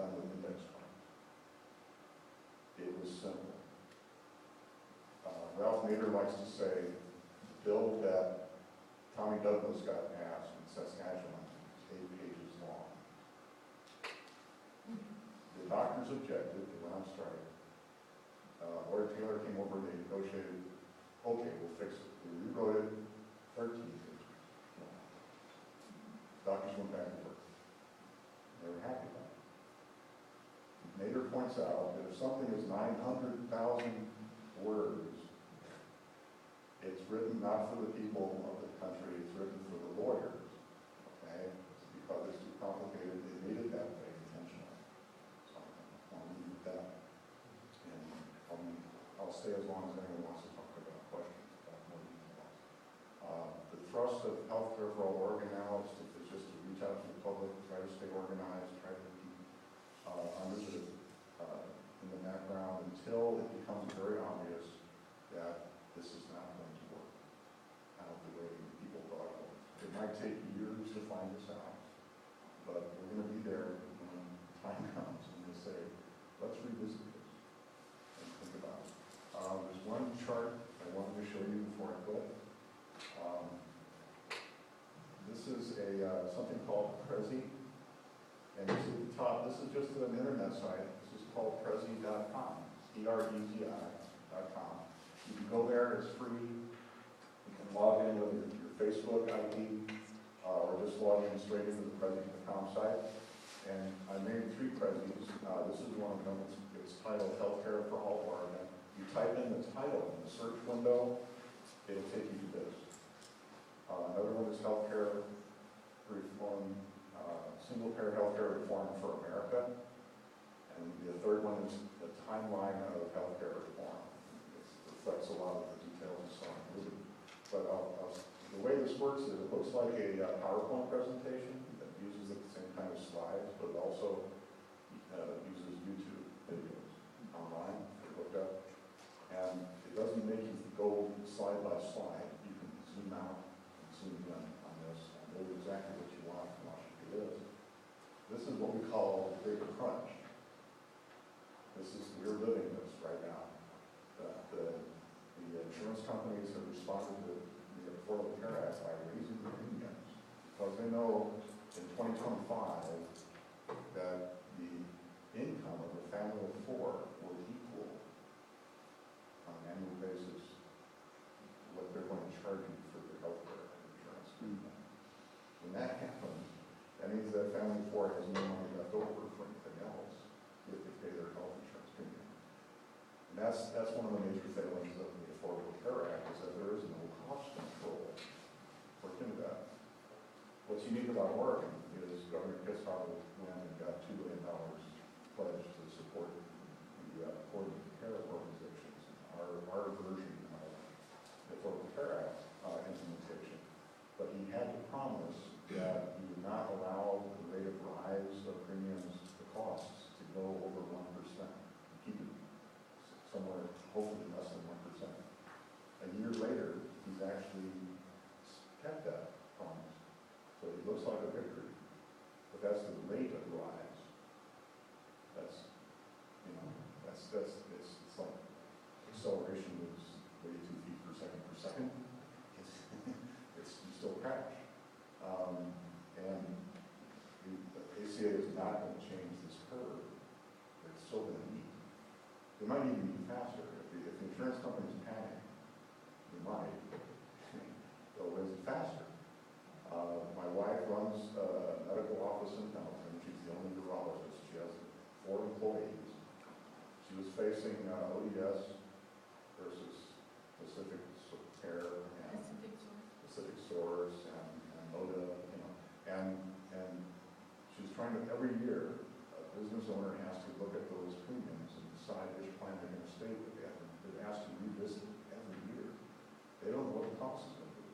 done with index funds. It was simple. Ralph Nader likes to say, the bill that Tommy Douglas got passed in Saskatchewan is 8 pages long. The doctors objected, they went on strike. Lord Taylor came over, they negotiated, okay, we'll fix it. We rewrote it, 13 pages. Doctors went back to work. They were happy about it. Nader points out that if something is 900,000 words, it's written not for the people of the country, it's written for the lawyers. Okay? It's because it's too complicated, they made it that way intentionally. So I'll leave it at that. And I'll stay as long as anyone wants to talk about questions about more details. The thrust of healthcare for all Oregon now is just to reach out to the public, try to stay organized, try to keep under in the background until it becomes very obvious that this is not going to work out the way people thought it would. It might take years to find this out, but we're going to be there when the time comes and we'll say, let's revisit this and think about it. There's one chart I wanted to show you before I quit. This is something called Prezi, and this is at the top. This is just an internet site. This is called Prezi.com, Prezi.com. You can go there, it's free. You can log in with your Facebook ID, or just log in straight into the Prezi.com site. And I made 3 Prezis. This is one of them. It's titled Healthcare for All Oregon. You type in the title in the search window, it'll take you to this. Another one is Healthcare Reform, Single-Payer Healthcare Reform for America. And the third one is the timeline of healthcare reform. It reflects a lot of the details and so on. But the way this works is it looks like a PowerPoint presentation that uses the same kind of slides, but it also uses YouTube videos online, looked up. And it doesn't make you go slide by slide. You can zoom out and zoom in on this and know exactly what you want and what it is. This is what we call the big crunch. We're living this right now. The insurance companies have responded to the Affordable Care Act by raising the premiums because they know in 2025 that the income of a family of 4 will equal on an annual basis what they're going to charge you for their health care insurance. When that happens, that means that family of 4 has no money left over for anything else if they pay their health insurance premium. And that's one of the major failings of the Affordable Care Act is that there is no cost control for kindergarten. What's unique about Oregon is Governor Kitzhaber went and got $2 billion pledged to support the affordable care organizations. Our version of the Affordable Care Act implementation. But he had to promise that he would not allow the rate of rise of premiums, the costs, to go over 1%. Keep it somewhere, hopefully less than 1%. A year later, he's actually kept that promise. So it looks like a victory. But that's the rate of rise. That's, it's like acceleration moves 32 feet per second. You still crash. And the ACA is not going to change this curve. It's still going to need. They might even be faster. If the insurance companies panic, they might. They'll raise it faster. My wife runs a medical office in Pendleton. She's the only urologist. She has 4 employees. She was facing ODS versus Pacific Care and Pacific Source and MODA, and she was trying to, every year, a business owner has to look at those premiums and decide which plan they're going to stay with. They're asked to revisit every year. They don't know what the cost is going to be.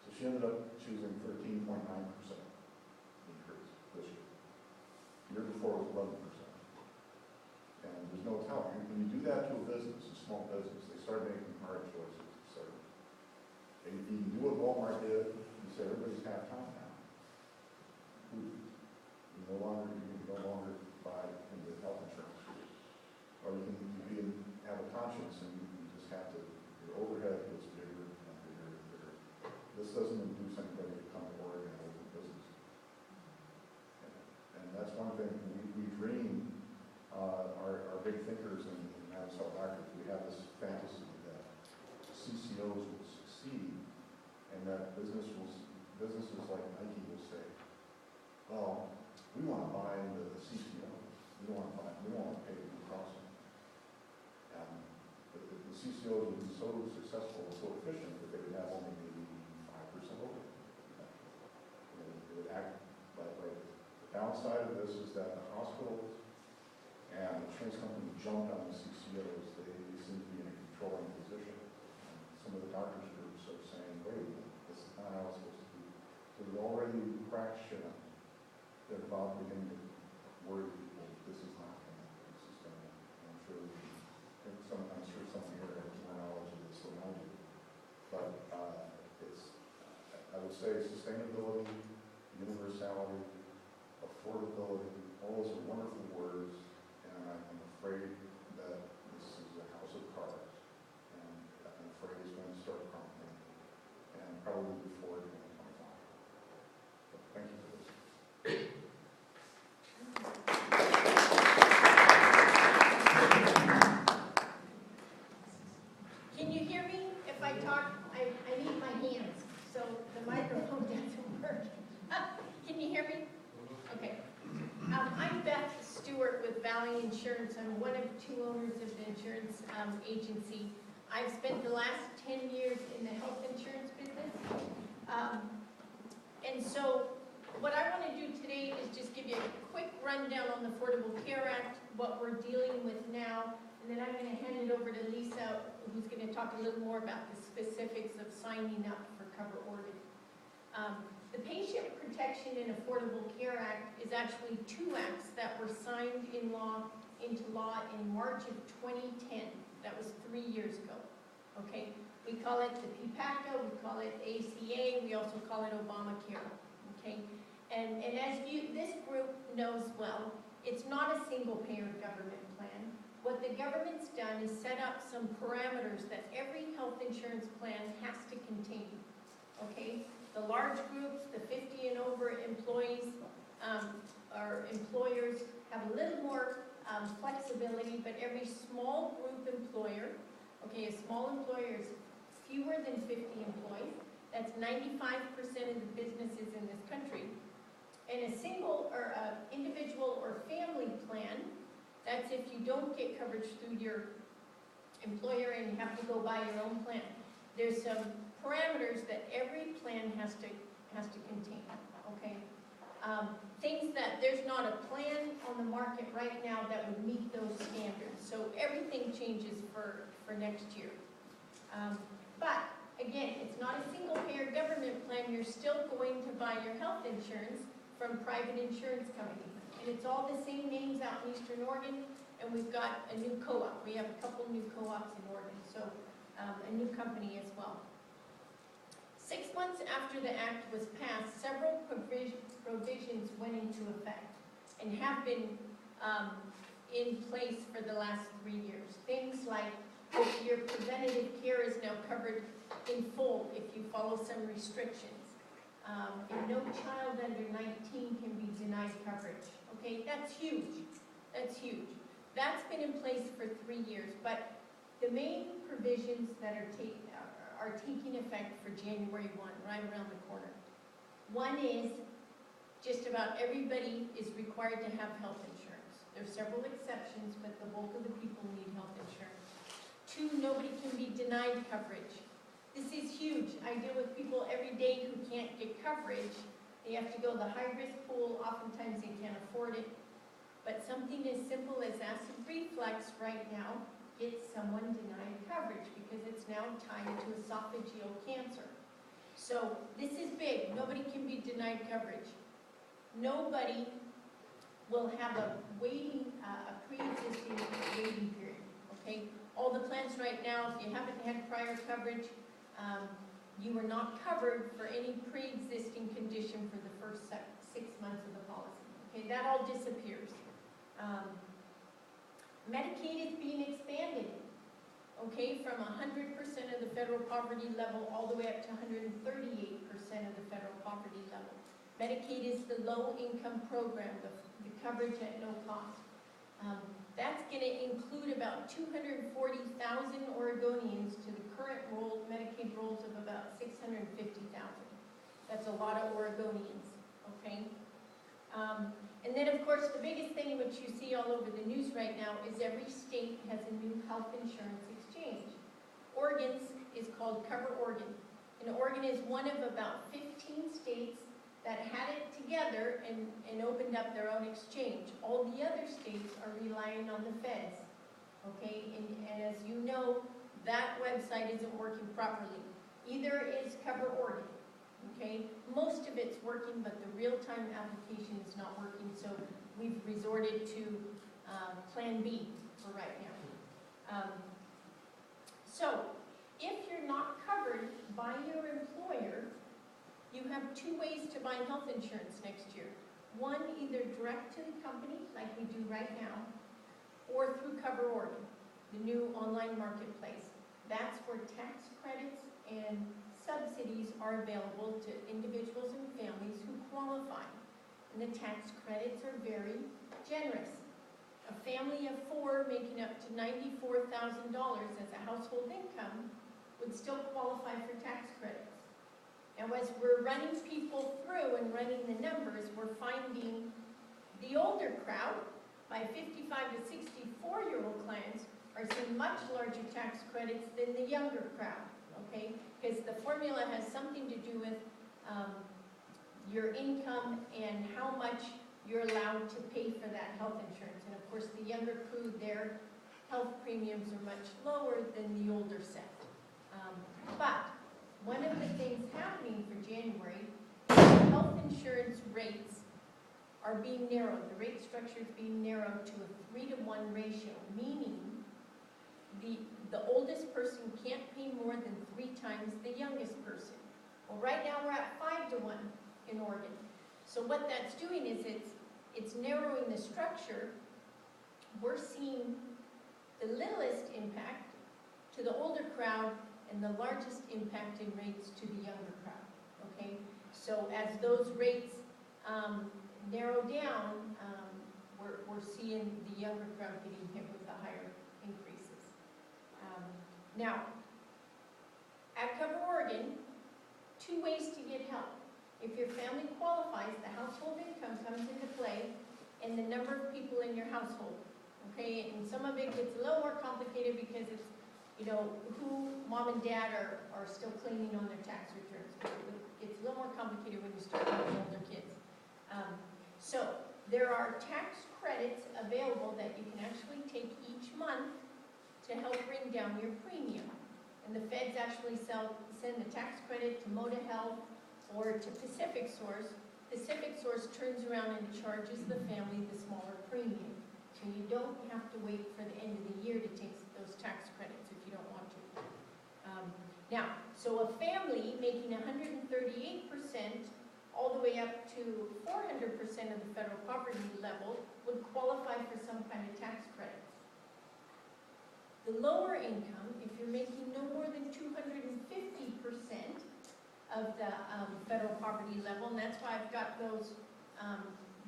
So she ended up choosing 13.9% increase this year. The year before was 11%. And there's no telling. When you do that to a business, a small business, they start making hard choices. And if you can do what Walmart did, you say everybody's half-time now. You no longer, you can no no longer buy into health insurance. Or you can have a conscience and you just have to, your overhead gets bigger and bigger and bigger. This doesn't induce anybody to come to Oregon and open a business. And that's one thing, we dream, our big thinkers and South Africa, we have this fantasy that CCOs will succeed and that businesses like Nike will say, well, we want to buy into the CCOs. We don't want to pay Blue Cross. And the CCOs would be so successful and so efficient that they would have only maybe 5% over. It would act like the downside of this is that the hospitals and the insurance company jumped on the CCOs. They seem to be in a controlling position. And some of the doctors groups are saying, wait, this is not how it's supposed to be. So we already cracked shit on. They're about beginning to worry people, this is not going to be sustainable. I'm sure some here have more knowledge of this than I do. But I would say sustainability, universality, affordability, all those are wonderful words, and I'm afraid that this is a house of cards, and I'm afraid it's going to start crumbling, and probably before 2025. But thank you for this. Can you hear me? If I talk, I need my hands, so the microphone doesn't work. Can you hear me? Okay. I'm Beth Stewart with Valley Insurance. I'm one of two owners of the insurance agency. I've spent the last 10 years in the health insurance business. And so what I want to do today is just give you a quick rundown on the Affordable Care Act, what we're dealing with now, and then I'm going to hand it over to Lisa, who's going to talk a little more about the specifics of signing up for Cover Oregon. The Patient Protection and Affordable Care Act is actually two acts that were signed into law in March of 2010. That was 3 years ago. Okay, we call it the PPACA, we call it ACA, we also call it ObamaCare. Okay, and as this group knows well, it's not a single-payer government plan. What the government's done is set up some parameters that every health insurance plan has to contain. Okay. The large groups, the 50 and over employees or employers have a little more flexibility, but every small group employer, okay, a small employer is fewer than 50 employees. That's 95% of the businesses in this country. And a single or individual or family plan, that's if you don't get coverage through your employer and you have to go buy your own plan. There's some parameters that every plan has to contain, okay? Things that there's not a plan on the market right now that would meet those standards. So everything changes for next year. But again, it's not a single payer government plan. You're still going to buy your health insurance from private insurance companies. And it's all the same names out in Eastern Oregon, and we've got a new co-op. We have a couple new co-ops in Oregon, so a new company as well. 6 months after the act was passed, several provisions went into effect and have been in place for the last 3 years. Things like your preventative care is now covered in full if you follow some restrictions. And no child under 19 can be denied coverage. Okay, that's huge. That's huge. That's been in place for 3 years, but the main provisions that are taking effect for January 1, right around the corner. One is just about everybody is required to have health insurance. There's several exceptions, but the bulk of the people need health insurance. 2, nobody can be denied coverage. This is huge. I deal with people every day who can't get coverage. They have to go to the high-risk pool. Oftentimes they can't afford it. But something as simple as acid reflux right now gets someone denied coverage because it's now tied to esophageal cancer. So this is big. Nobody can be denied coverage. Nobody will have a pre-existing waiting period. Okay, all the plans right now, if you haven't had prior coverage, you are not covered for any pre-existing condition for the first 6 months of the policy. Okay, that all disappears. Medicaid is being expanded, okay, from 100% of the federal poverty level all the way up to 138% of the federal poverty level. Medicaid is the low-income program, the coverage at no cost. That's going to include about 240,000 Oregonians to the current Medicaid rolls of about 650,000. That's a lot of Oregonians, okay? And then, of course, the biggest thing which you see all over the news right now is every state has a new health insurance exchange. Oregon's is called Cover Oregon. And Oregon is one of about 15 states that had it together and opened up their own exchange. All the other states are relying on the feds, okay? And as you know, that website isn't working properly. Either is Cover Oregon, okay? Most of it's working, but the real-time application is not working, so we've resorted to Plan B for right now. So, if you're not covered by your employer, you have two ways to buy health insurance next year. One, either direct to the company, like we do right now, or through Cover Oregon, the new online marketplace. That's where tax credits and subsidies are available to individuals and families who qualify. And the tax credits are very generous. A family of 4 making up to $94,000 as a household income would still qualify for tax credits. Now, as we're running people through and running the numbers, we're finding the older crowd, my 55 to 64-year-old clients, are seeing much larger tax credits than the younger crowd, okay? Because the formula has something to do with your income and how much you're allowed to pay for that health insurance. And of course, the younger crew, their health premiums are much lower than the older set. But one of the things happening for January, health insurance rates are being narrowed. The rate structure is being narrowed to a 3-to-1 ratio, meaning the oldest person can't pay more than 3 times the youngest person. Well, right now we're at 5-to-1 in Oregon. So what that's doing is it's narrowing the structure. We're seeing the littlest impact to the older crowd and the largest impact in rates to the younger crowd, okay? So as those rates narrow down, we're seeing the younger crowd getting hit with the higher increases. Now, at Cover Oregon, 2 ways to get help. If your family qualifies, the household income comes into play and the number of people in your household, okay? And some of it gets a little more complicated because it's, you know, who mom and dad are still claiming on their tax returns. It's a little more complicated when you start having older kids. So there are tax credits available that you can actually take each month to help bring down your premium. And the feds actually send the tax credit to Moda Health or to Pacific Source. Pacific Source turns around and charges the family the smaller premium. So you don't have to wait for the end of the year to take those tax credits if you don't want to. Now, so a family making 138% all the way up to 400% of the federal poverty level would qualify for some kind of tax credits. The lower income, if you're making no more than 250% of the federal poverty level, and that's why I've got those,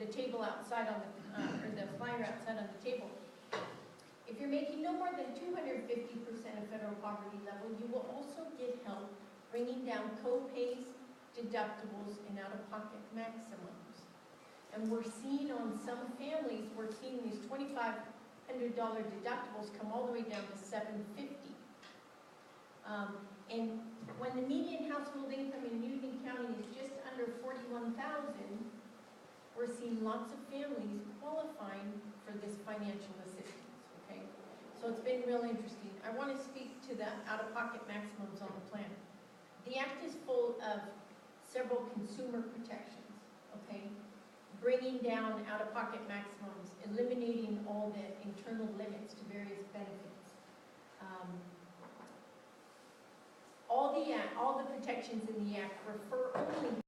the table outside on the, or the flyer outside on the table. If you're making no more than 250% of federal poverty level, you will also get help bringing down co-pays, deductibles, and out-of-pocket maximums. And we're seeing on some families, we're seeing these $2,500 deductibles come all the way down to $750. And when the median household income in Union County is just under $41,000, we're seeing lots of families qualifying for this financial assistance, okay? So it's been real interesting. I want to speak to the out-of-pocket maximums on the plan. The Act is full of several consumer protections, okay? Bringing down out-of-pocket maximums, eliminating all the internal limits to various benefits. All the protections in the Act refer only